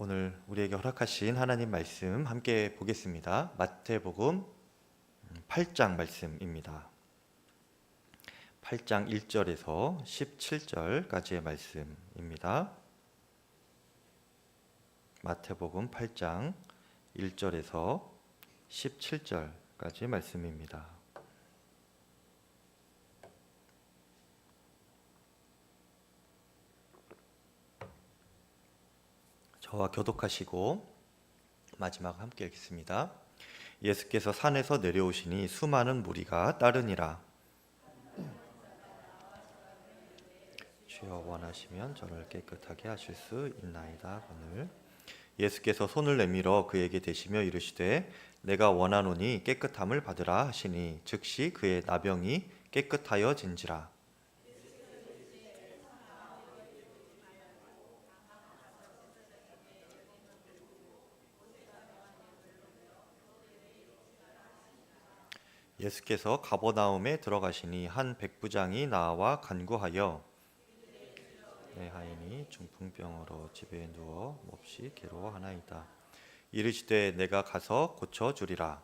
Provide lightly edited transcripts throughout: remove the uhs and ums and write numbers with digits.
오늘 우리에게 허락하신 하나님 말씀 함께 보겠습니다. 마태복음 8장 말씀입니다. 8장 1절에서 17절까지의 말씀입니다. 마태복음 8장 1절에서 17절까지의 말씀입니다. 저와 교독하시고 마지막 함께 읽겠습니다. 예수께서 산에서 내려오시니 수많은 무리가 따르니라. 주여 원하시면 저를 깨끗하게 하실 수 있나이다. 오늘 예수께서 손을 내밀어 그에게 대시며 이르시되 내가 원하노니 깨끗함을 받으라 하시니 즉시 그의 나병이 깨끗하여진지라. 예수께서 가버나움에 들어가시니 한 백부장이 나와 간구하여 내 하인이 중풍병으로 집에 누워 몹시 괴로워하나이다. 이르시되 내가 가서 고쳐주리라.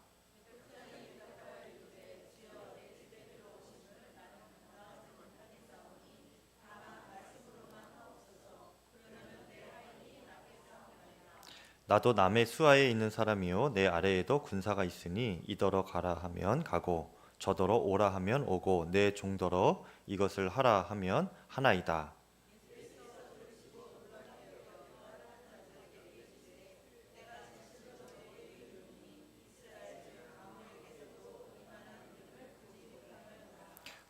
나도 남의 수하에 있는 사람이요 내 아래에도 군사가 있으니 이더러 가라 하면 가고 저더러 오라 하면 오고 내 종더러 이것을 하라 하면 하나이다.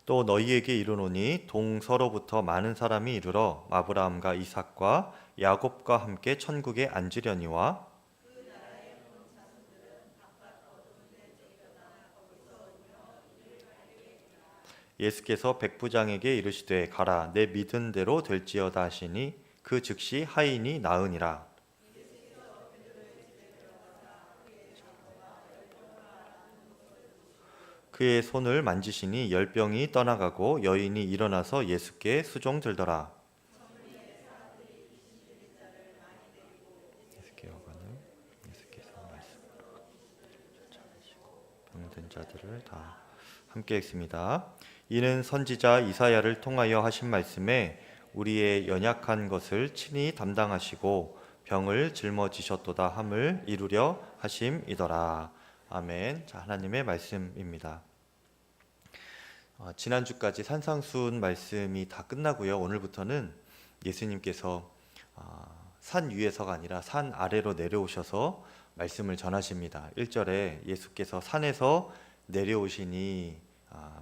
또 너희에게 이르노니 동서로부터 많은 사람이 이르러 아브라함과 이삭과 야곱과 함께 천국에 앉으려니와 예수께서 백부장에게 이르시되 가라 내 믿은 대로 될지어다 하시니 그 즉시 하인이 나으니라. 그의 손을 만지시니 열병이 떠나가고 여인이 일어나서 예수께 수종들더라. 예수께서 말씀으로 쫓아내시고 병든 자들을 다 함께 읽습니다. 이는 선지자 이사야를 통하여 하신 말씀에 우리의 연약한 것을 친히 담당하시고 병을 짊어지셨도다 함을 이루려 하심이더라. 아멘. 자, 하나님의 말씀입니다. 지난주까지 산상수훈 말씀이 다 끝나고요. 오늘부터는 예수님께서 산 위에서가 아니라 산 아래로 내려오셔서 말씀을 전하십니다. 1절에 예수께서 산에서 내려오시니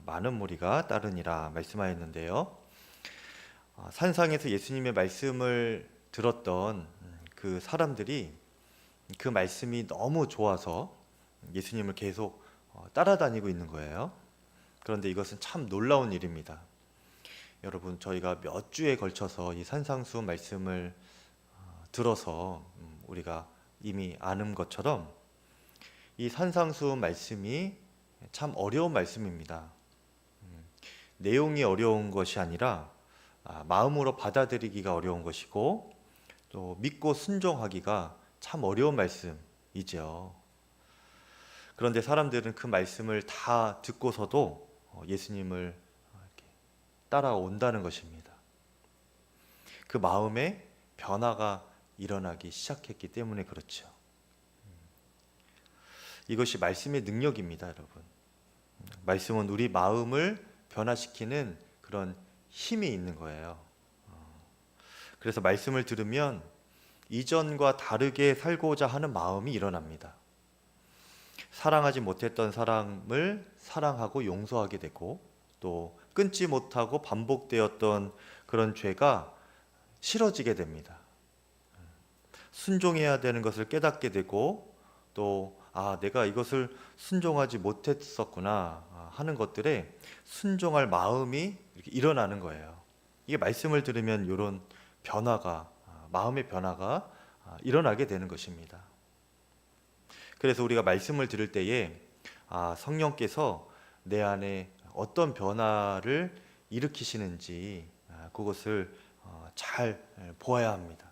많은 무리가 따르니라 말씀하였는데요. 산상에서 예수님의 말씀을 들었던 그 사람들이 그 말씀이 너무 좋아서 예수님을 계속 따라다니고 있는 거예요. 그런데 이것은 참 놀라운 일입니다. 여러분, 저희가 몇 주에 걸쳐서 이 산상수 말씀을 들어서 우리가 이미 아는 것처럼 이 산상수 말씀이 참 어려운 말씀입니다. 내용이 어려운 것이 아니라 마음으로 받아들이기가 어려운 것이고 또 믿고 순종하기가 참 어려운 말씀이죠. 그런데 사람들은 그 말씀을 다 듣고서도 예수님을 따라온다는 것입니다. 그 마음에 변화가 일어나기 시작했기 때문에 그렇죠. 이것이 말씀의 능력입니다, 여러분. 말씀은 우리 마음을 변화시키는 그런 힘이 있는 거예요. 그래서 말씀을 들으면 이전과 다르게 살고자 하는 마음이 일어납니다. 사랑하지 못했던 사람을 사랑하고 용서하게 되고 또 끊지 못하고 반복되었던 그런 죄가 싫어지게 됩니다. 순종해야 되는 것을 깨닫게 되고 또 내가 이것을 순종하지 못했었구나 하는 것들에 순종할 마음이 이렇게 일어나는 거예요. 이게 말씀을 들으면 이런 변화가 마음의 변화가 일어나게 되는 것입니다. 그래서 우리가 말씀을 들을 때에 성령께서 내 안에 어떤 변화를 일으키시는지 그것을 잘 보아야 합니다.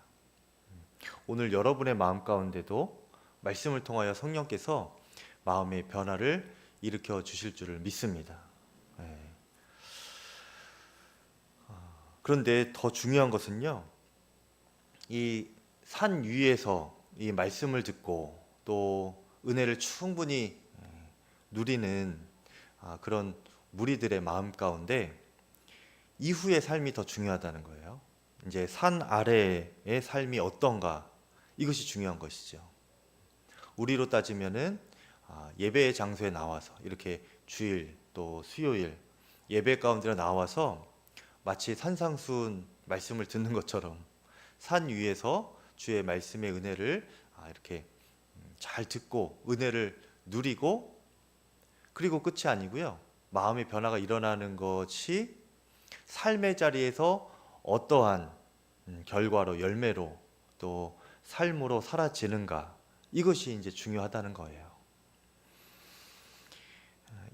오늘 여러분의 마음 가운데도 말씀을 통하여 성령께서 마음의 변화를 일으켜 주실 줄을 믿습니다. 예. 그런데 더 중요한 것은요, 이 산 위에서 이 말씀을 듣고 또 은혜를 충분히 누리는 그런 무리들의 마음 가운데 이후의 삶이 더 중요하다는 거예요. 이제 산 아래의 삶이 어떤가, 이것이 중요한 것이죠. 우리로 따지면은 예배의 장소에 나와서 이렇게 주일 또 수요일 예배 가운데 나와서 마치 산상수훈 말씀을 듣는 것처럼 산 위에서 주의 말씀의 은혜를 이렇게 잘 듣고 은혜를 누리고, 그리고 끝이 아니고요, 마음의 변화가 일어나는 것이 삶의 자리에서 어떠한 결과로, 열매로 또 삶으로 사라지는가, 이것이 이제 중요하다는 거예요.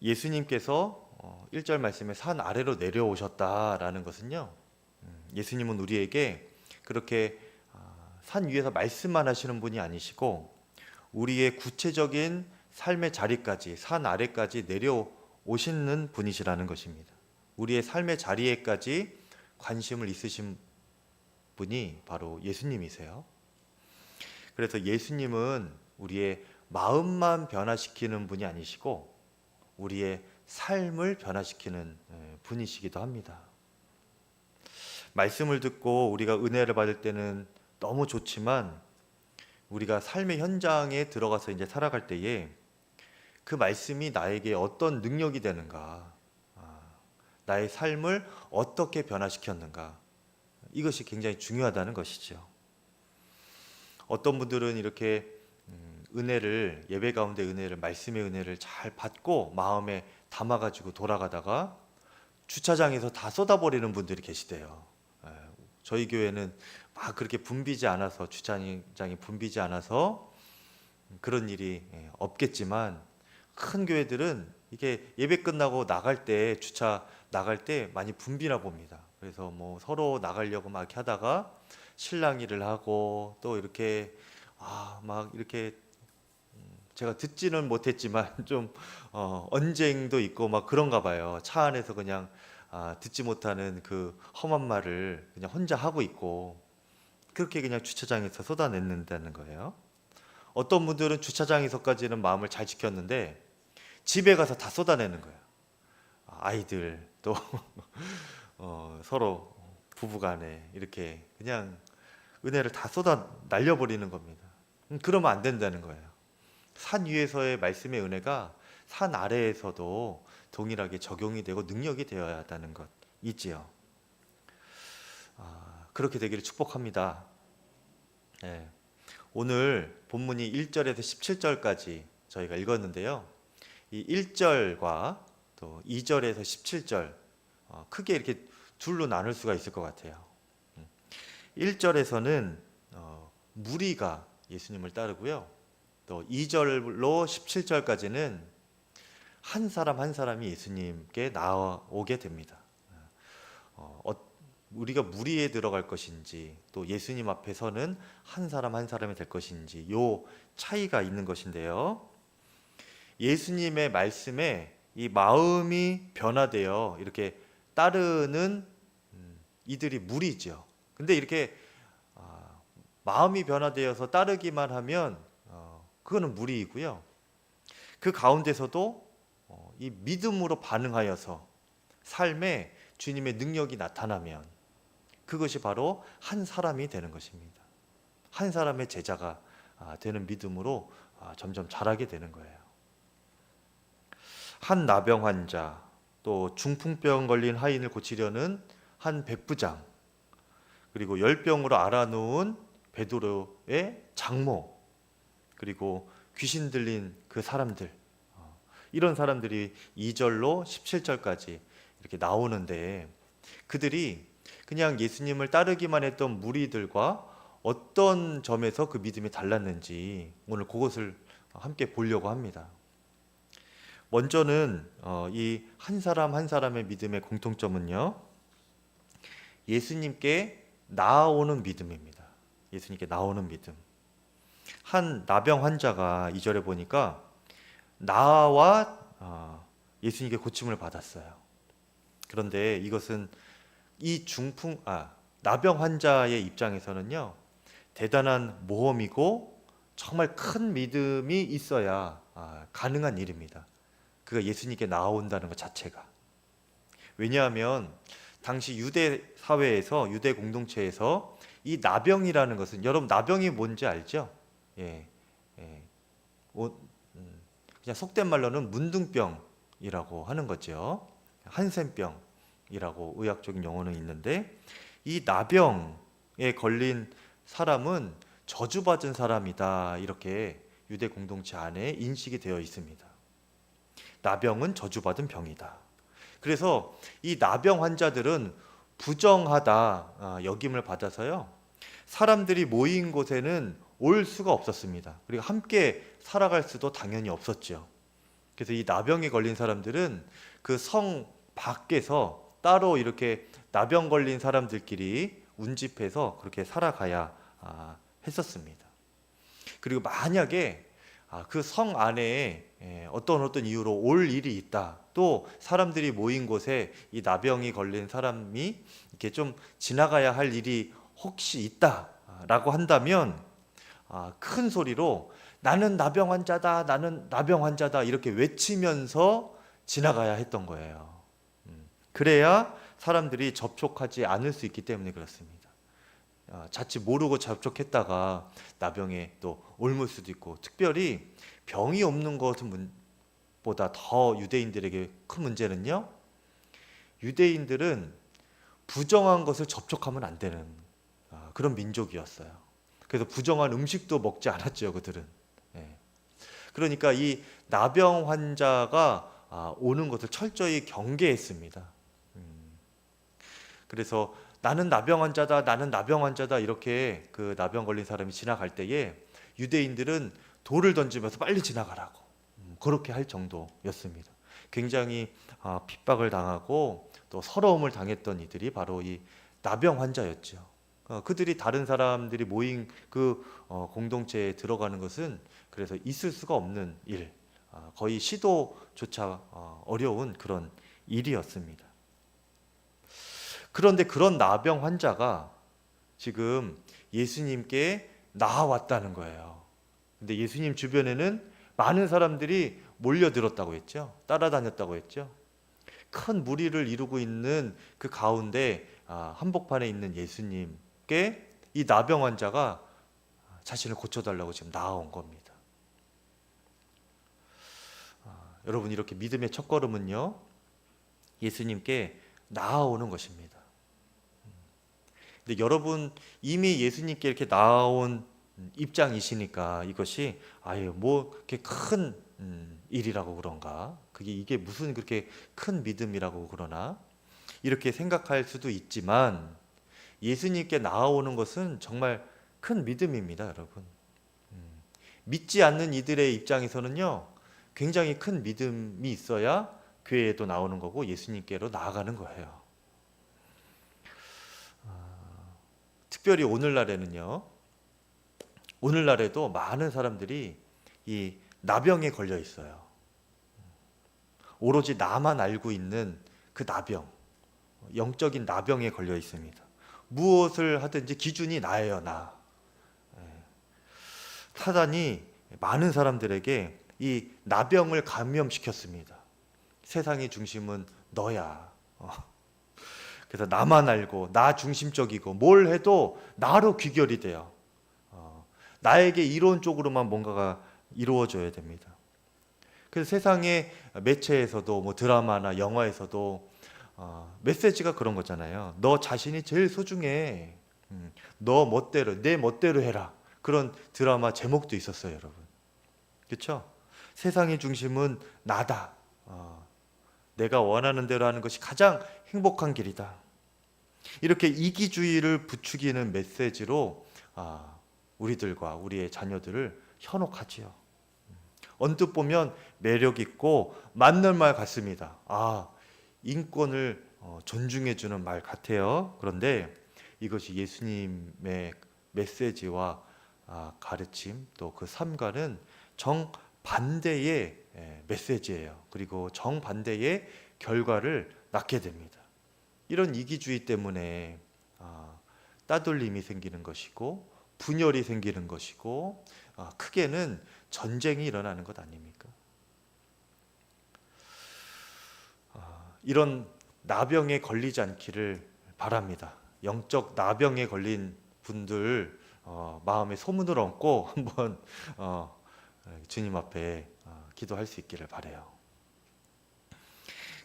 예수님께서 1절 말씀에 산 아래로 내려오셨다라는 것은요, 예수님은 우리에게 그렇게 산 위에서 말씀만 하시는 분이 아니시고 우리의 구체적인 삶의 자리까지, 산 아래까지 내려오시는 분이시라는 것입니다. 우리의 삶의 자리에까지 관심을 있으신 분이 바로 예수님이세요. 그래서 예수님은 우리의 마음만 변화시키는 분이 아니시고 우리의 삶을 변화시키는 분이시기도 합니다. 말씀을 듣고 우리가 은혜를 받을 때는 너무 좋지만 우리가 삶의 현장에 들어가서 이제 살아갈 때에 그 말씀이 나에게 어떤 능력이 되는가, 나의 삶을 어떻게 변화시켰는가, 이것이 굉장히 중요하다는 것이죠. 어떤 분들은 이렇게 은혜를, 예배 가운데 은혜를, 말씀의 은혜를 잘 받고 마음에 담아가지고 돌아가다가 주차장에서 다 쏟아버리는 분들이 계시대요. 저희 교회는 막 그렇게 붐비지 않아서, 주차장이 붐비지 않아서 그런 일이 없겠지만, 큰 교회들은 이게 예배 끝나고 나갈 때, 주차 나갈 때 많이 붐비나 봅니다. 그래서 뭐 서로 나가려고 막 이렇게 하다가 실랑이를 하고 또 이렇게 막 이렇게 제가 듣지는 못했지만 좀 언쟁도 있고 막 그런가 봐요. 차 안에서 그냥 듣지 못하는 그 험한 말을 그냥 혼자 하고 있고, 그렇게 그냥 주차장에서 쏟아냈는다는 거예요. 어떤 분들은 주차장에서까지는 마음을 잘 지켰는데 집에 가서 다 쏟아내는 거예요. 아이들 또 서로 부부간에 이렇게 그냥 은혜를 다 쏟아 날려버리는 겁니다. 그러면 안 된다는 거예요. 산 위에서의 말씀의 은혜가 산 아래에서도 동일하게 적용이 되고 능력이 되어야 한다는 것 있지요. 그렇게 되기를 축복합니다. 네. 오늘 본문이 1절에서 17절까지 저희가 읽었는데요. 이 1절과 또 2절에서 17절 크게 이렇게 둘로 나눌 수가 있을 것 같아요. 1절에서는 무리가 예수님을 따르고요. 또 2절로 17절까지는 한 사람 한 사람이 예수님께 나오게 됩니다. 우리가 무리에 들어갈 것인지 또 예수님 앞에서는 한 사람 한 사람이 될 것인지, 요 차이가 있는 것인데요. 예수님의 말씀에 이 마음이 변화되어 이렇게 따르는 이들이 무리죠. 근데 이렇게 마음이 변화되어서 따르기만 하면 그거는 무리이고요. 그 가운데서도 이 믿음으로 반응하여서 삶에 주님의 능력이 나타나면 그것이 바로 한 사람이 되는 것입니다. 한 사람의 제자가 되는 믿음으로 점점 자라게 되는 거예요. 한 나병 환자, 또 중풍병 걸린 하인을 고치려는 한 백부장, 그리고 열병으로 앓아누운 베드로의 장모, 그리고 귀신 들린 그 사람들, 이런 사람들이 2절로 17절까지 이렇게 나오는데, 그들이 그냥 예수님을 따르기만 했던 무리들과 어떤 점에서 그 믿음이 달랐는지 오늘 그것을 함께 보려고 합니다. 먼저는 이 한 사람 한 사람의 믿음의 공통점은요, 예수님께 나아오는 믿음입니다. 예수님께 나오는 믿음. 한 나병 환자가 2절에 보니까 나와 예수님께 고침을 받았어요. 그런데 이것은 이 나병 환자의 입장에서는요, 대단한 모험이고 정말 큰 믿음이 있어야 가능한 일입니다. 그가 예수님께 나온다는 것 자체가. 왜냐하면 당시 유대 사회에서, 유대 공동체에서 이 나병이라는 것은, 여러분 나병이 뭔지 알죠? 예, 예. 그냥 속된 말로는 문둥병이라고 하는 거죠. 한센병이라고 의학적인 용어는 있는데, 이 나병에 걸린 사람은 저주받은 사람이다, 이렇게 유대 공동체 안에 인식이 되어 있습니다. 나병은 저주받은 병이다. 그래서 이 나병 환자들은 부정하다 여김을 받아서요, 사람들이 모인 곳에는 올 수가 없었습니다. 그리고 함께 살아갈 수도 당연히 없었죠. 그래서 이 나병에 걸린 사람들은 그 성 밖에서 따로 이렇게 나병 걸린 사람들끼리 운집해서 그렇게 살아가야 했었습니다. 그리고 만약에 그 성 안에 어떤 이유로 올 일이 있다, 또 사람들이 모인 곳에 이 나병이 걸린 사람이 이렇게 좀 지나가야 할 일이 혹시 있다라고 한다면 큰 소리로 나는 나병 환자다, 나는 나병 환자다, 이렇게 외치면서 지나가야 했던 거예요. 그래야 사람들이 접촉하지 않을 수 있기 때문에 그렇습니다. 자칫 모르고 접촉했다가 나병에 또 옮을 수도 있고, 특별히 병이 없는 것은 보다 더 유대인들에게 큰 문제는요, 유대인들은 부정한 것을 접촉하면 안 되는 그런 민족이었어요. 그래서 부정한 음식도 먹지 않았죠, 그들은. 그러니까 이 나병 환자가 오는 것을 철저히 경계했습니다. 그래서 나는 나병 환자다, 나는 나병 환자다, 이렇게 그 나병 걸린 사람이 지나갈 때에 유대인들은 돌을 던지면서 빨리 지나가라고 그렇게 할 정도였습니다. 굉장히 핍박을 당하고 또 서러움을 당했던 이들이 바로 이 나병 환자였죠. 그들이 다른 사람들이 모인 그 공동체에 들어가는 것은 그래서 있을 수가 없는 일, 거의 시도조차 어려운 그런 일이었습니다. 그런데 그런 나병 환자가 지금 예수님께 나아왔다는 거예요. 근데 예수님 주변에는 많은 사람들이 몰려들었다고 했죠. 따라다녔다고 했죠. 큰 무리를 이루고 있는 그 가운데 한복판에 있는 예수님께 이 나병 환자가 자신을 고쳐달라고 지금 나아온 겁니다. 여러분, 이렇게 믿음의 첫걸음은요, 예수님께 나아오는 것입니다. 근데 여러분 이미 예수님께 이렇게 나아온 입장이시니까 이것이 뭐 그렇게 큰 일이라고 그런가, 이게 무슨 그렇게 큰 믿음이라고 그러나, 이렇게 생각할 수도 있지만 예수님께 나아오는 것은 정말 큰 믿음입니다, 여러분. 믿지 않는 이들의 입장에서는요, 굉장히 큰 믿음이 있어야 교회에도 나오는 거고 예수님께로 나아가는 거예요. 특별히 오늘날에는요, 오늘날에도 많은 사람들이 이 나병에 걸려 있어요. 오로지 나만 알고 있는 그 나병, 영적인 나병에 걸려 있습니다. 무엇을 하든지 기준이 나예요, 나. 사단이 많은 사람들에게 이 나병을 감염시켰습니다. 세상의 중심은 너야. 그래서 나만 알고 나 중심적이고 뭘 해도 나로 귀결이 돼요. 나에게 이론적으로만 뭔가가 이루어져야 됩니다. 그래서 세상의 매체에서도 뭐 드라마나 영화에서도 메시지가 그런 거잖아요. 너 자신이 제일 소중해. 너 멋대로, 내 멋대로 해라. 그런 드라마 제목도 있었어요, 여러분. 그렇죠? 세상의 중심은 나다. 내가 원하는 대로 하는 것이 가장 행복한 길이다. 이렇게 이기주의를 부추기는 메시지로 우리들과 우리의 자녀들을 현혹하지요. 언뜻 보면 매력 있고 맞는 말 같습니다. 인권을 존중해주는 말 같아요. 그런데 이것이 예수님의 메시지와 가르침 또 그 삶과는 정반대의 메시지예요. 그리고 정반대의 결과를 낳게 됩니다. 이런 이기주의 때문에 따돌림이 생기는 것이고 분열이 생기는 것이고 크게는 전쟁이 일어나는 것 아닙니까? 이런 나병에 걸리지 않기를 바랍니다. 영적 나병에 걸린 분들 마음에 소문을 얹고 한번 주님 앞에 기도할 수 있기를 바라요.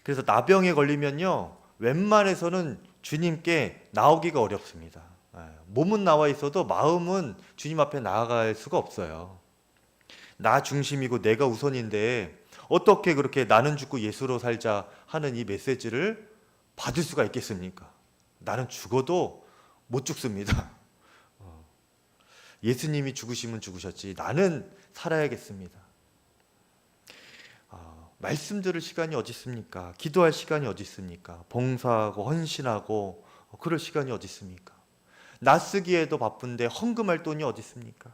그래서 나병에 걸리면요, 웬만해서는 주님께 나오기가 어렵습니다. 몸은 나와 있어도 마음은 주님 앞에 나아갈 수가 없어요. 나 중심이고 내가 우선인데 어떻게 그렇게 나는 죽고 예수로 살자 하는 이 메시지를 받을 수가 있겠습니까? 나는 죽어도 못 죽습니다. 예수님이 죽으시면 죽으셨지 나는 살아야겠습니다. 말씀 들을 시간이 어디 있습니까? 기도할 시간이 어디 있습니까? 봉사하고 헌신하고 그럴 시간이 어디 있습니까? 낯쓰기에도 바쁜데 헌금할 돈이 어디 있습니까?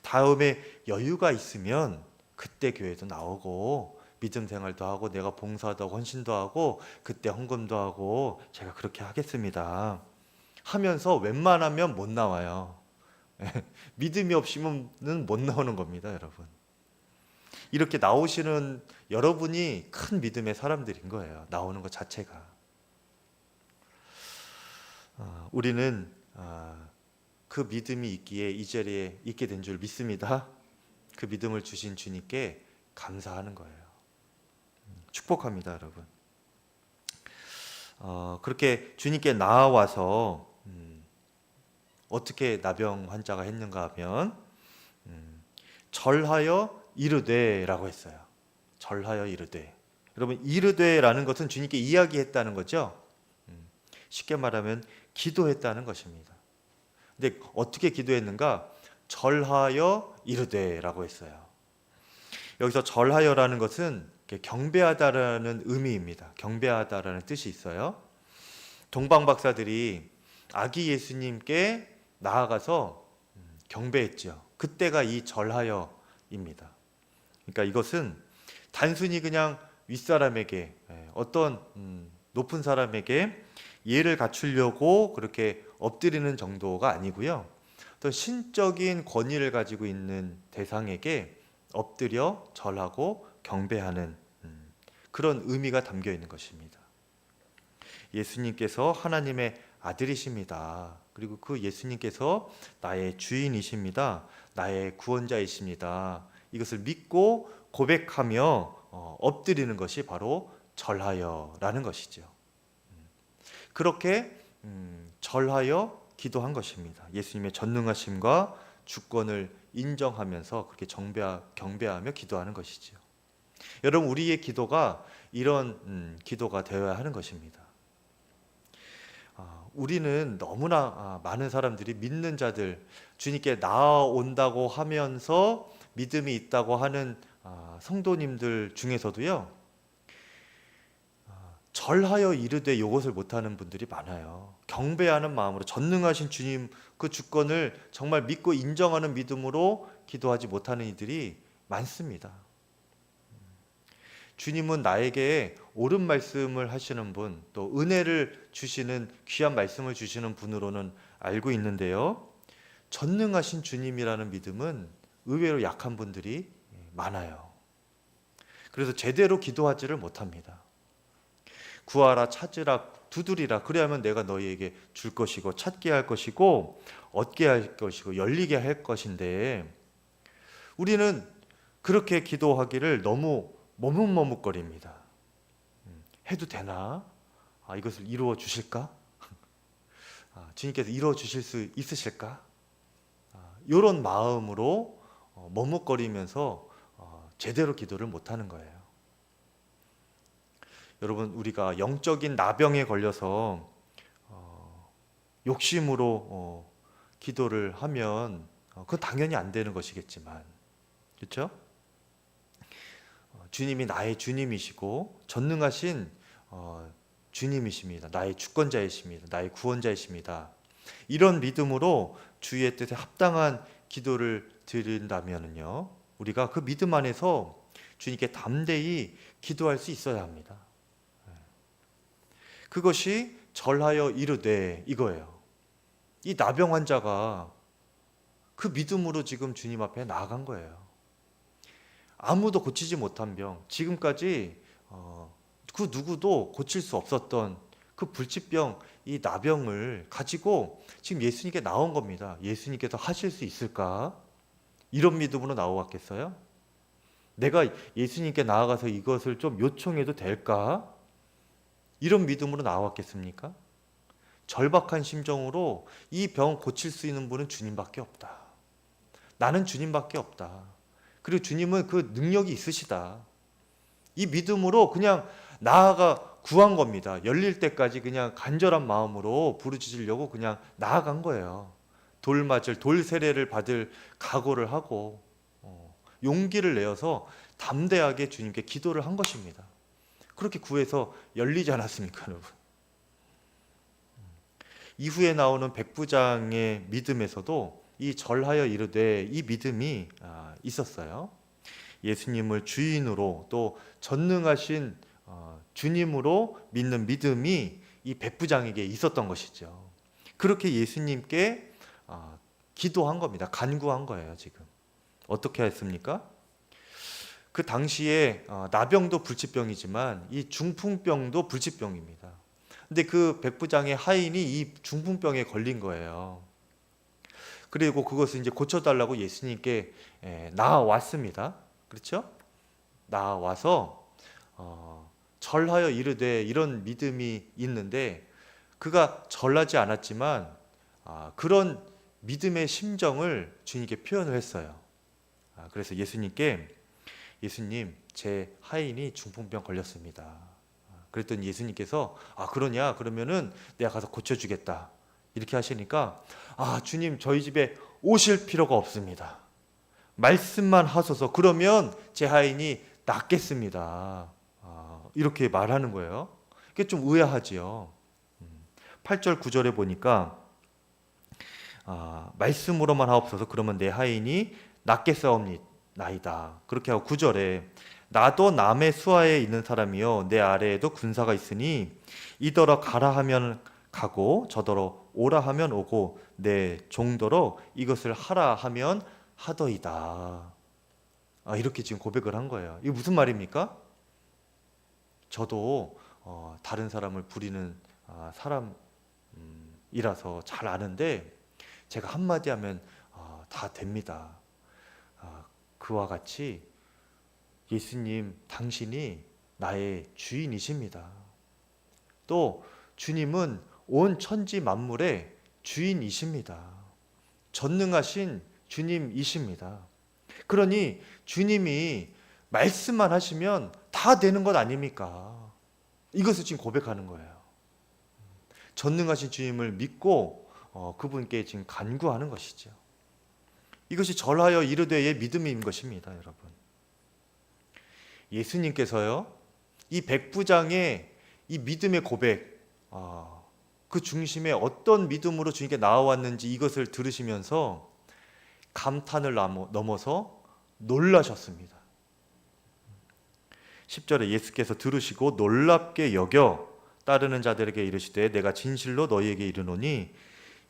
다음에 여유가 있으면 그때 교회도 나오고 믿음 생활도 하고 내가 봉사도 하고 헌신도 하고 그때 헌금도 하고 제가 그렇게 하겠습니다 하면서 웬만하면 못 나와요. 믿음이 없으면 못 나오는 겁니다, 여러분. 이렇게 나오시는 여러분이 큰 믿음의 사람들인 거예요. 나오는 것 자체가. 우리는 그 믿음이 있기에 이 자리에 있게 된 줄 믿습니다. 그 믿음을 주신 주님께 감사하는 거예요. 축복합니다, 여러분. 그렇게 주님께 나와서 어떻게 나병 환자가 했는가 하면 절하여 이르되라고 했어요. 절하여 이르되. 여러분, 이르되라는 것은 주님께 이야기했다는 거죠. 쉽게 말하면 기도했다는 것입니다. 근데 어떻게 기도했는가? 절하여 이르되라고 했어요. 여기서 절하여라는 것은 경배하다라는 의미입니다. 경배하다라는 뜻이 있어요. 동방 박사들이 아기 예수님께 나아가서 경배했죠. 그때가 이 절하여입니다. 그러니까 이것은 단순히 그냥 윗사람에게 어떤 높은 사람에게 예를 갖추려고 그렇게 엎드리는 정도가 아니고요. 어떤 신적인 권위를 가지고 있는 대상에게 엎드려 절하고 경배하는 그런 의미가 담겨 있는 것입니다. 예수님께서 하나님의 아들이십니다. 그리고 그 예수님께서 나의 주인이십니다. 나의 구원자이십니다. 이것을 믿고 고백하며 엎드리는 것이 바로 절하여라는 것이죠. 그렇게 절하여 기도한 것입니다. 예수님의 전능하심과 주권을 인정하면서 그렇게 경배하며 기도하는 것이죠. 여러분, 우리의 기도가 이런 기도가 되어야 하는 것입니다. 우리는 너무나 많은 사람들이 믿는 자들, 주님께 나아온다고 하면서 믿음이 있다고 하는 성도님들 중에서도요, 절하여 이르되 이것을 못하는 분들이 많아요. 경배하는 마음으로 전능하신 주님 그 주권을 정말 믿고 인정하는 믿음으로 기도하지 못하는 이들이 많습니다. 주님은 나에게 옳은 말씀을 하시는 분, 또 은혜를 주시는 귀한 말씀을 주시는 분으로는 알고 있는데요, 전능하신 주님이라는 믿음은 의외로 약한 분들이 많아요. 그래서 제대로 기도하지를 못합니다. 구하라, 찾으라, 두드리라, 그래야만 내가 너희에게 줄 것이고 찾게 할 것이고 얻게 할 것이고 열리게 할 것인데, 우리는 그렇게 기도하기를 너무 머뭇머뭇거립니다. 해도 되나? 이것을 이루어 주실까? 주님께서 이루어 주실 수 있으실까? 이런 마음으로 머뭇거리면서 제대로 기도를 못하는 거예요. 여러분, 우리가 영적인 나병에 걸려서 욕심으로 기도를 하면 그건 당연히 안 되는 것이겠지만, 그렇죠? 주님이 나의 주님이시고 전능하신 주님이십니다. 나의 주권자이십니다. 나의 구원자이십니다. 이런 믿음으로 주의 뜻에 합당한 기도를 드린다면요, 우리가 그 믿음 안에서 주님께 담대히 기도할 수 있어야 합니다. 그것이 절하여 이르되 이거예요. 이 나병 환자가 그 믿음으로 지금 주님 앞에 나아간 거예요. 아무도 고치지 못한 병, 지금까지 그 누구도 고칠 수 없었던 그 불치병, 이 나병을 가지고 지금 예수님께 나온 겁니다. 예수님께서 하실 수 있을까? 이런 믿음으로 나오겠어요? 내가 예수님께 나아가서 이것을 좀 요청해도 될까? 이런 믿음으로 나왔겠습니까? 절박한 심정으로 이 병 고칠 수 있는 분은 주님밖에 없다. 나는 주님밖에 없다. 그리고 주님은 그 능력이 있으시다. 이 믿음으로 그냥 나아가 구한 겁니다. 열릴 때까지 그냥 간절한 마음으로 부르짖으려고 그냥 나아간 거예요. 돌 맞을 돌 세례를 받을 각오를 하고 용기를 내어서 담대하게 주님께 기도를 한 것입니다. 그렇게 구해서 열리지 않았습니까, 여러분? 이후에 나오는 백부장의 믿음에서도 이 절하여 이르되 이 믿음이 있었어요. 예수님을 주인으로 또 전능하신 주님으로 믿는 믿음이 이 백부장에게 있었던 것이죠. 그렇게 예수님께 기도한 겁니다. 간구한 거예요. 지금 어떻게 했습니까? 그 당시에 나병도 불치병이지만 이 중풍병도 불치병입니다. 근데 그 백부장의 하인이 이 중풍병에 걸린 거예요. 그리고 그것을 이제 고쳐달라고 예수님께 나아왔습니다. 그렇죠? 나와서 절하여 이르되 이런 믿음이 있는데 그가 절하지 않았지만 그런 믿음의 심정을 주님께 표현을 했어요. 그래서 예수님 제 하인이 중풍병 걸렸습니다. 그랬더니 예수님께서 그러냐? 그러면은 내가 가서 고쳐주겠다. 이렇게 하시니까 주님 저희 집에 오실 필요가 없습니다. 말씀만 하소서. 그러면 제 하인이 낫겠습니다. 이렇게 말하는 거예요. 그게 좀 의아하지요. 8절 9절에 보니까 말씀으로만 하옵소서. 그러면 내 하인이 낫겠사옵나이다. 그렇게 하고 9절에 나도 남의 수하에 있는 사람이요 내 아래에도 군사가 있으니 이더러 가라 하면 가고 저더러 오라 하면 오고 내 종더러 이것을 하라 하면 하더이다. 이렇게 지금 고백을 한 거예요. 이게 무슨 말입니까? 저도 다른 사람을 부리는 사람이라서 잘 아는데 제가 한마디 하면 다 됩니다. 그와 같이 예수님 당신이 나의 주인이십니다. 또 주님은 온 천지 만물의 주인이십니다. 전능하신 주님이십니다. 그러니 주님이 말씀만 하시면 다 되는 것 아닙니까? 이것을 지금 고백하는 거예요. 전능하신 주님을 믿고 그분께 지금 간구하는 것이죠. 이것이 절하여 이르되의 믿음인 것입니다, 여러분. 예수님께서요, 이 백부장의 이 믿음의 고백, 그 중심에 어떤 믿음으로 주님께 나아왔는지 이것을 들으시면서 감탄을 넘어서 놀라셨습니다. 10절에 예수께서 들으시고 놀랍게 여겨 따르는 자들에게 이르시되 내가 진실로 너희에게 이르노니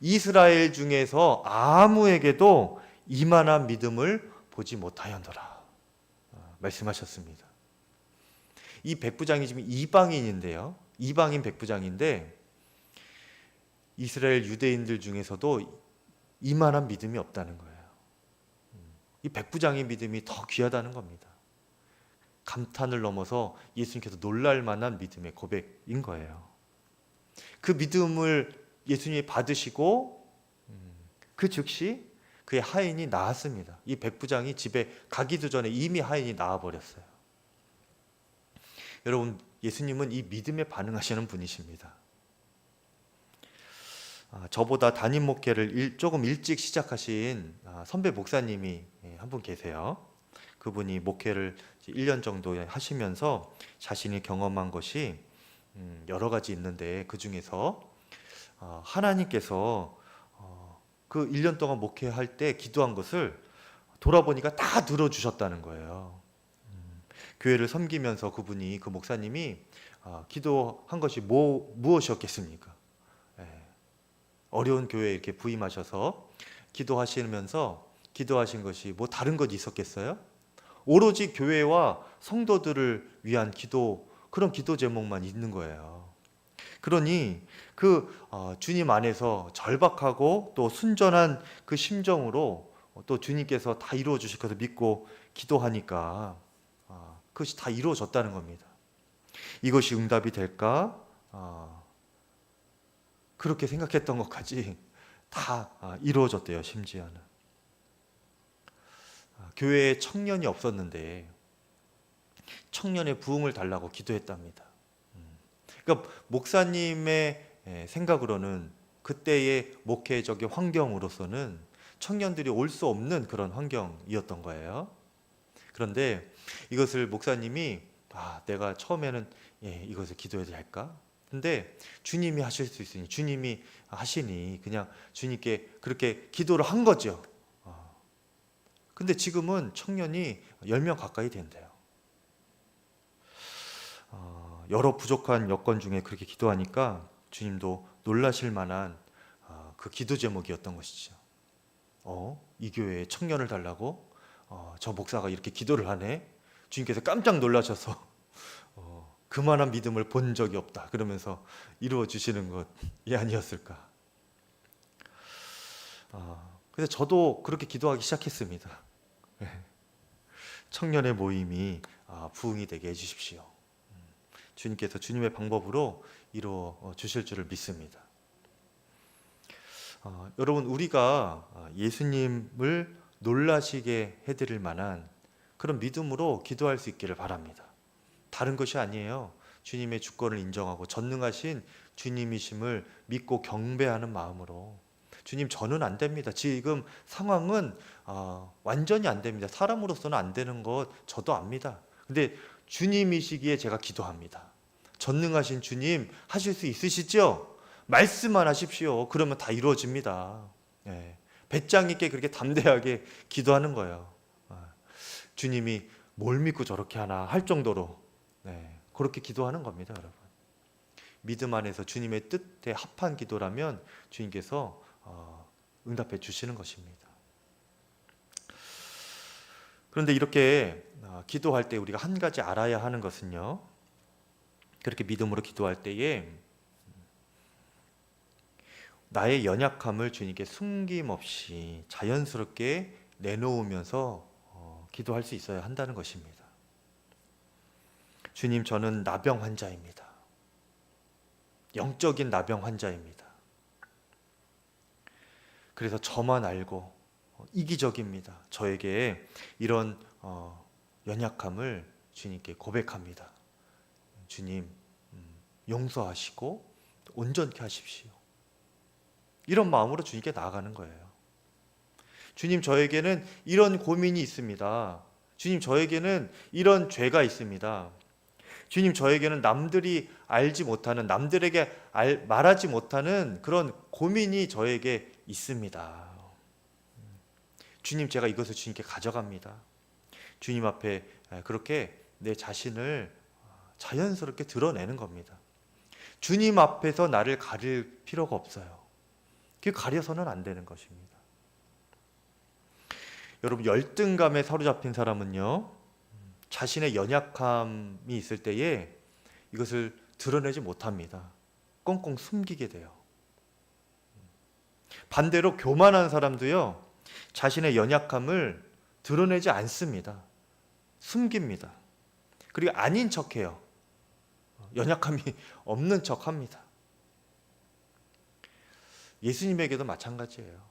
이스라엘 중에서 아무에게도 이만한 믿음을 보지 못하였노라 말씀하셨습니다. 이 백부장이 지금 이방인인데요. 이방인 백부장인데 이스라엘 유대인들 중에서도 이만한 믿음이 없다는 거예요. 이 백부장의 믿음이 더 귀하다는 겁니다. 감탄을 넘어서 예수님께서 놀랄 만한 믿음의 고백인 거예요. 그 믿음을 예수님이 받으시고 그 즉시 그의 하인이 나았습니다. 이 백부장이 집에 가기도 전에 이미 하인이 나아버렸어요. 여러분, 예수님은 이 믿음에 반응하시는 분이십니다. 저보다 담임 목회를 조금 일찍 시작하신 선배 목사님이 한 분 계세요. 그분이 목회를 1년 정도 하시면서 자신이 경험한 것이 여러 가지 있는데 그 중에서 하나님께서 그 1년 동안 목회할 때 기도한 것을 돌아보니까 다 들어주셨다는 거예요. 교회를 섬기면서 그 목사님이 기도한 것이 무엇이었겠습니까? 예, 어려운 교회에 이렇게 부임하셔서 기도하시면서 기도하신 것이 뭐 다른 것 있었겠어요? 오로지 교회와 성도들을 위한 기도, 그런 기도 제목만 있는 거예요. 그러니 주님 안에서 절박하고 또 순전한 그 심정으로 또 주님께서 다 이루어 주실 것을 믿고 기도하니까 그것이 다 이루어졌다는 겁니다. 이것이 응답이 될까? 그렇게 생각했던 것까지 다 이루어졌대요. 심지어는 교회에 청년이 없었는데 청년의 부흥을 달라고 기도했답니다. 그러니까 목사님의 생각으로는 그때의 목회적인 환경으로서는 청년들이 올 수 없는 그런 환경이었던 거예요. 그런데 이것을 목사님이 내가 처음에는 이것을 기도해야 될까? 근데 주님이 하실 수 있으니, 주님이 하시니 그냥 주님께 그렇게 기도를 한 거죠. 근데 지금은 청년이 10명 가까이 된대요. 여러 부족한 여건 중에 그렇게 기도하니까 주님도 놀라실 만한 그 기도 제목이었던 것이죠. 이 교회에 청년을 달라고 저 목사가 이렇게 기도를 하네. 주님께서 깜짝 놀라셔서 그만한 믿음을 본 적이 없다 그러면서 이루어 주시는 것이 아니었을까. 그래서 저도 그렇게 기도하기 시작했습니다. 청년의 모임이 부흥이 되게 해주십시오. 주님께서 주님의 방법으로 이루어 주실 줄을 믿습니다. 여러분, 우리가 예수님을 놀라시게 해드릴 만한 그런 믿음으로 기도할 수 있기를 바랍니다. 다른 것이 아니에요. 주님의 주권을 인정하고 전능하신 주님이심을 믿고 경배하는 마음으로. 주님, 저는 안 됩니다. 지금 상황은 완전히 안 됩니다. 사람으로서는 안 되는 것 저도 압니다. 근데 주님이시기에 제가 기도합니다. 전능하신 주님, 하실 수 있으시죠? 말씀만 하십시오. 그러면 다 이루어집니다. 배짱 있게 그렇게 담대하게 기도하는 거예요. 주님이 뭘 믿고 저렇게 하나 할 정도로 그렇게 기도하는 겁니다, 여러분. 믿음 안에서 주님의 뜻에 합한 기도라면 주님께서 응답해 주시는 것입니다. 그런데 이렇게 기도할 때 우리가 한 가지 알아야 하는 것은요, 그렇게 믿음으로 기도할 때에 나의 연약함을 주님께 숨김없이 자연스럽게 내놓으면서 기도할 수 있어야 한다는 것입니다. 주님, 저는 나병 환자입니다. 영적인 나병 환자입니다. 그래서 저만 알고 이기적입니다. 저에게 이런 연약함을 주님께 고백합니다. 주님, 용서하시고 온전케 하십시오. 이런 마음으로 주님께 나아가는 거예요. 주님, 저에게는 이런 고민이 있습니다. 주님, 저에게는 이런 죄가 있습니다. 주님, 저에게는 남들이 알지 못하는, 남들에게 말하지 못하는 그런 고민이 저에게 있습니다. 주님, 제가 이것을 주님께 가져갑니다. 주님 앞에 그렇게 내 자신을 자연스럽게 드러내는 겁니다. 주님 앞에서 나를 가릴 필요가 없어요. 그 가려서는 안 되는 것입니다. 여러분, 열등감에 사로잡힌 사람은요, 자신의 연약함이 있을 때에 이것을 드러내지 못합니다. 꽁꽁 숨기게 돼요. 반대로 교만한 사람도요, 자신의 연약함을 드러내지 않습니다. 숨깁니다. 그리고 아닌 척해요. 연약함이 없는 척합니다. 예수님에게도 마찬가지예요.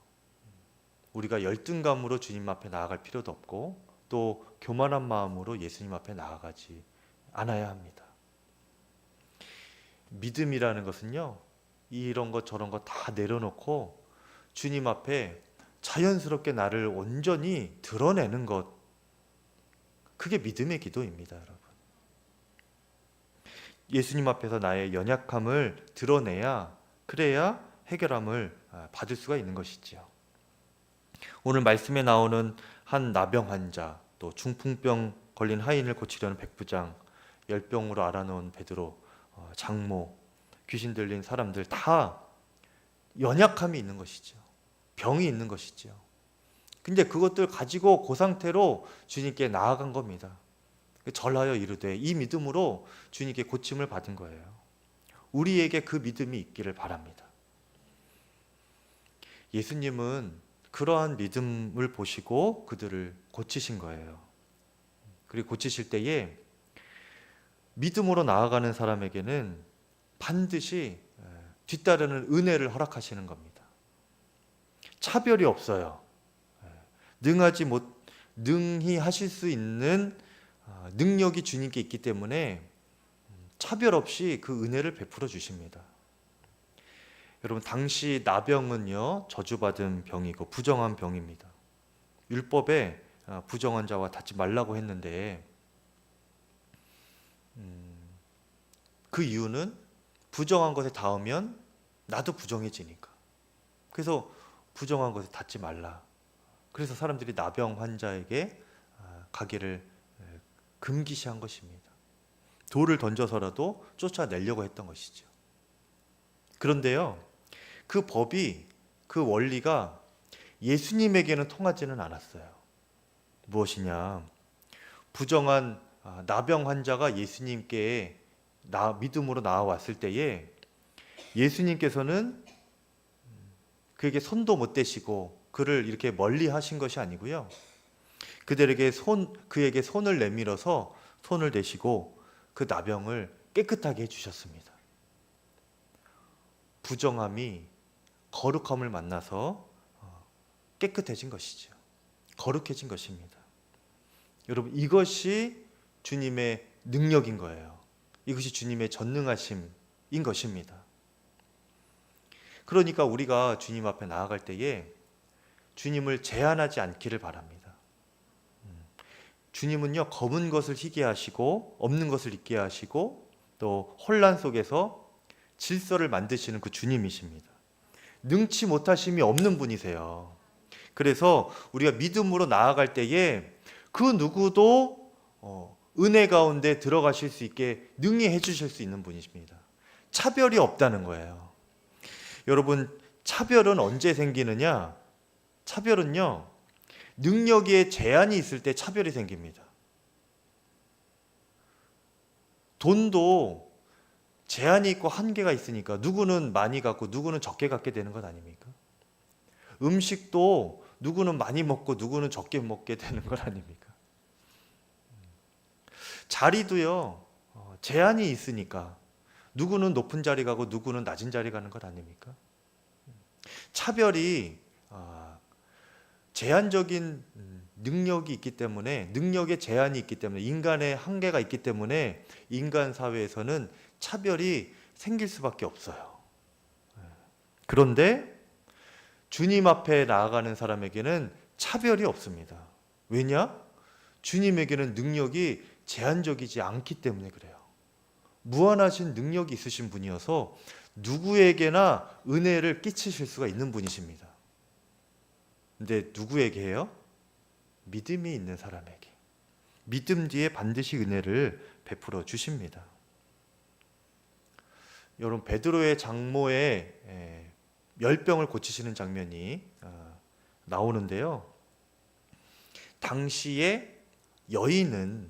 우리가 열등감으로 주님 앞에 나아갈 필요도 없고 또 교만한 마음으로 예수님 앞에 나아가지 않아야 합니다. 믿음이라는 것은요, 이런 것 저런 것 다 내려놓고 주님 앞에 자연스럽게 나를 온전히 드러내는 것, 그게 믿음의 기도입니다, 여러분. 예수님 앞에서 나의 연약함을 드러내야, 그래야 해결함을 받을 수가 있는 것이지요. 오늘 말씀에 나오는 한 나병 환자, 또 중풍병 걸린 하인을 고치려는 백부장, 열병으로 앓아놓은 베드로, 장모, 귀신 들린 사람들 다 연약함이 있는 것이죠. 병이 있는 것이죠. 근데 그것들 가지고 그 상태로 주님께 나아간 겁니다. 절하여 이르되, 이 믿음으로 주님께 고침을 받은 거예요. 우리에게 그 믿음이 있기를 바랍니다. 예수님은 그러한 믿음을 보시고 그들을 고치신 거예요. 그리고 고치실 때에 믿음으로 나아가는 사람에게는 반드시 뒤따르는 은혜를 허락하시는 겁니다. 차별이 없어요. 능히 하실 수 있는 능력이 주님께 있기 때문에 차별 없이 그 은혜를 베풀어 주십니다. 여러분, 당시 나병은요, 저주받은 병이고 부정한 병입니다. 율법에 부정한 자와 닿지 말라고 했는데, 그 이유는 부정한 것에 닿으면 나도 부정해지니까. 그래서 부정한 것에 닿지 말라. 그래서 사람들이 나병 환자에게 가기를 금기시한 것입니다. 돌을 던져서라도 쫓아내려고 했던 것이죠. 그런데요, 그 법이, 그 원리가 예수님에게는 통하지는 않았어요. 무엇이냐? 부정한 나병 환자가 예수님께 믿음으로 나와왔을 때에 예수님께서는 그에게 손도 못 대시고 그를 이렇게 멀리 하신 것이 아니고요. 그에게 손을 내밀어서 손을 대시고 그 나병을 깨끗하게 해주셨습니다. 부정함이 거룩함을 만나서 깨끗해진 것이죠. 거룩해진 것입니다. 여러분, 이것이 주님의 능력인 거예요. 이것이 주님의 전능하심인 것입니다. 그러니까 우리가 주님 앞에 나아갈 때에 주님을 제한하지 않기를 바랍니다. 주님은요, 검은 것을 희게 하시고 없는 것을 있게 하시고 또 혼란 속에서 질서를 만드시는 그 주님이십니다. 능치 못하심이 없는 분이세요. 그래서 우리가 믿음으로 나아갈 때에 그 누구도 은혜 가운데 들어가실 수 있게 능히 해주실 수 있는 분이십니다. 차별이 없다는 거예요. 여러분, 차별은 언제 생기느냐? 차별은요, 능력에 제한이 있을 때 차별이 생깁니다. 돈도 제한이 있고 한계가 있으니까 누구는 많이 갖고 누구는 적게 갖게 되는 것 아닙니까? 음식도 누구는 많이 먹고 누구는 적게 먹게 되는 것 아닙니까? 자리도요, 제한이 있으니까 누구는 높은 자리 가고 누구는 낮은 자리 가는 것 아닙니까? 차별이 제한적인 능력이 있기 때문에, 능력에 제한이 있기 때문에, 인간의 한계가 있기 때문에 인간 사회에서는 차별이 생길 수밖에 없어요. 그런데 주님 앞에 나아가는 사람에게는 차별이 없습니다. 왜냐? 주님에게는 능력이 제한적이지 않기 때문에 그래요. 무한하신 능력이 있으신 분이어서 누구에게나 은혜를 끼치실 수가 있는 분이십니다. 근데 누구에게 해요? 믿음이 있는 사람에게. 믿음 뒤에 반드시 은혜를 베풀어 주십니다. 여러분, 베드로의 장모의 열병을 고치시는 장면이 나오는데요. 당시에 여인은,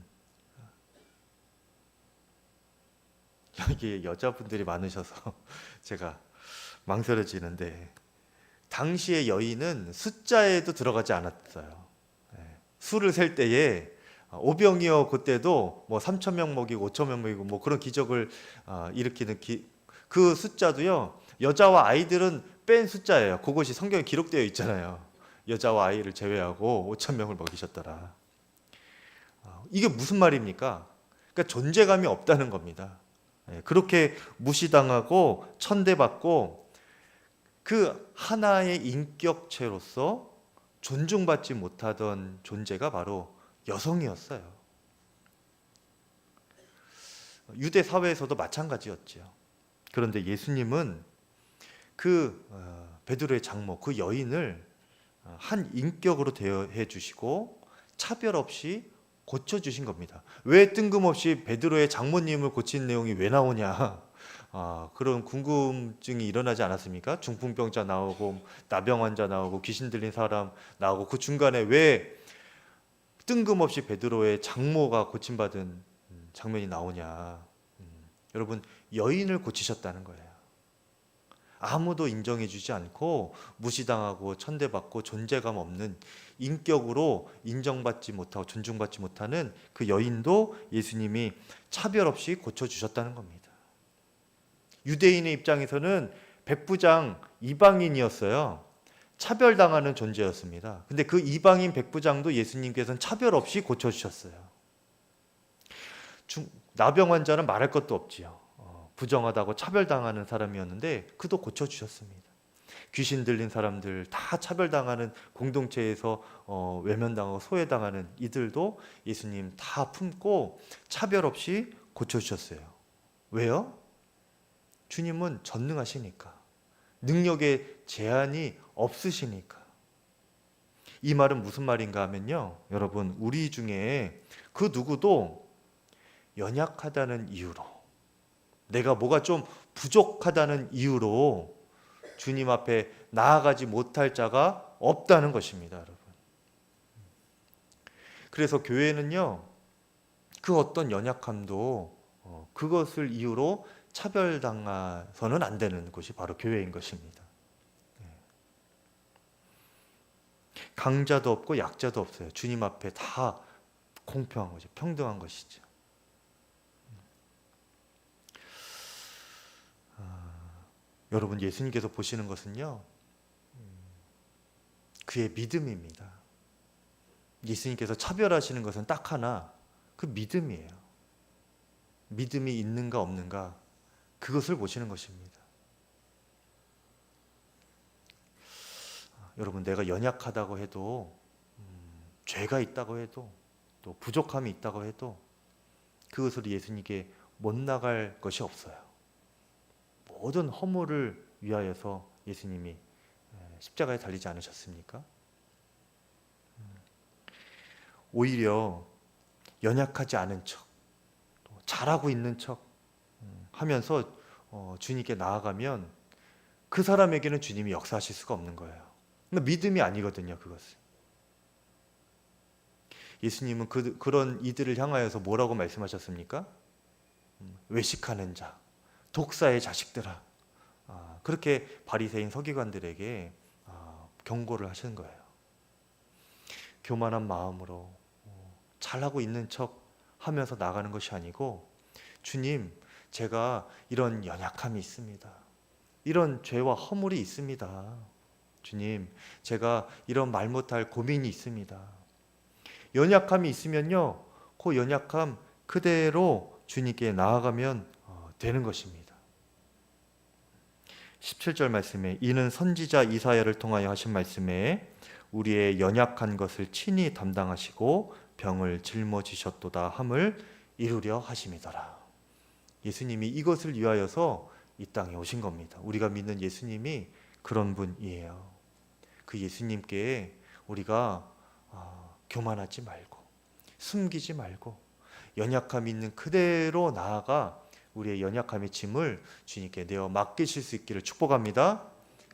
여기에 여자분들이 많으셔서 제가 망설여지는데, 당시의 여인은 숫자에도 들어가지 않았어요. 수를 셀 때에 오병이어 그때도 뭐 3,000명 먹이고 5,000명 먹이고 뭐 그런 기적을 일으키는 그 숫자도요, 여자와 아이들은 뺀 숫자예요. 그것이 성경에 기록되어 있잖아요. 여자와 아이를 제외하고 5,000명을 먹이셨더라. 이게 무슨 말입니까? 그러니까 존재감이 없다는 겁니다. 그렇게 무시당하고 천대받고 그 하나의 인격체로서 존중받지 못하던 존재가 바로 여성이었어요. 유대 사회에서도 마찬가지였죠. 그런데 예수님은 그 베드로의 장모, 그 여인을 한 인격으로 대해 주시고 차별 없이 고쳐 주신 겁니다. 왜 뜬금없이 베드로의 장모님을 고친 내용이 왜 나오냐? 그런 궁금증이 일어나지 않았습니까? 중풍병자 나오고 나병 환자 나오고 귀신 들린 사람 나오고 그 중간에 왜 뜬금없이 베드로의 장모가 고침받은 장면이 나오냐? 여러분, 여인을 고치셨다는 거예요. 아무도 인정해주지 않고 무시당하고 천대받고 존재감 없는 인격으로 인정받지 못하고 존중받지 못하는 그 여인도 예수님이 차별 없이 고쳐주셨다는 겁니다. 유대인의 입장에서는 백부장 이방인이었어요. 차별당하는 존재였습니다. 근데 그 이방인 백부장도 예수님께서는 차별 없이 고쳐주셨어요. 나병 환자는 말할 것도 없지요. 부정하다고 차별당하는 사람이었는데 그도 고쳐주셨습니다. 귀신 들린 사람들 다 차별당하는 공동체에서 외면당하고 소외당하는 이들도 예수님 다 품고 차별 없이 고쳐주셨어요. 왜요? 주님은 전능하시니까, 능력에 제한이 없으시니까. 이 말은 무슨 말인가 하면요, 여러분, 우리 중에 그 누구도 연약하다는 이유로, 내가 뭐가 좀 부족하다는 이유로 주님 앞에 나아가지 못할 자가 없다는 것입니다, 여러분. 그래서 교회는요, 그 어떤 연약함도 그것을 이유로 차별당해서는 안 되는 곳이 바로 교회인 것입니다. 강자도 없고 약자도 없어요. 주님 앞에 다 공평한 거죠. 평등한 것이죠. 여러분, 예수님께서 보시는 것은요, 그의 믿음입니다. 예수님께서 차별하시는 것은 딱 하나, 그 믿음이에요. 믿음이 있는가 없는가, 그것을 보시는 것입니다. 여러분, 내가 연약하다고 해도, 죄가 있다고 해도, 또 부족함이 있다고 해도 그것을 예수님께 못 나갈 것이 없어요. 모든 허물을 위하여서 예수님이 십자가에 달리지 않으셨습니까? 오히려 연약하지 않은 척, 잘하고 있는 척 하면서 주님께 나아가면 그 사람에게는 주님이 역사하실 수가 없는 거예요. 믿음이 아니거든요, 그것은. 예수님은 그런 이들을 향하여서 뭐라고 말씀하셨습니까? 외식하는 자, 독사의 자식들아, 그렇게 바리새인 서기관들에게 경고를 하시는 거예요. 교만한 마음으로 잘하고 있는 척 하면서 나가는 것이 아니고, 주님, 제가 이런 연약함이 있습니다. 이런 죄와 허물이 있습니다. 주님, 제가 이런 말 못할 고민이 있습니다. 연약함이 있으면요, 그 연약함 그대로 주님께 나아가면 되는 것입니다. 17절 말씀에, 이는 선지자 이사야를 통하여 하신 말씀에 우리의 연약한 것을 친히 담당하시고 병을 짊어지셨도다 함을 이루려 하심이더라. 예수님이 이것을 위하여서 이 땅에 오신 겁니다. 우리가 믿는 예수님이 그런 분이에요. 그 예수님께 우리가 교만하지 말고 숨기지 말고 연약함 있는 그대로 나아가 우리의 연약함의 짐을 주님께 내어 맡기실 수 있기를 축복합니다.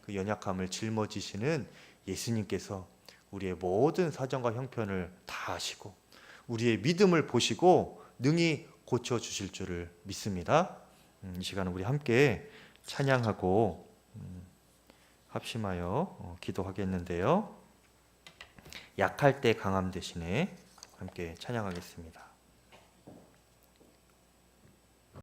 그 연약함을 짊어지시는 예수님께서 우리의 모든 사정과 형편을 다 아시고 우리의 믿음을 보시고 능히 고쳐주실 줄을 믿습니다. 이 시간은 우리 함께 찬양하고 합심하여 기도하겠는데요. 약할 때 강함 대신에 함께 찬양하겠습니다.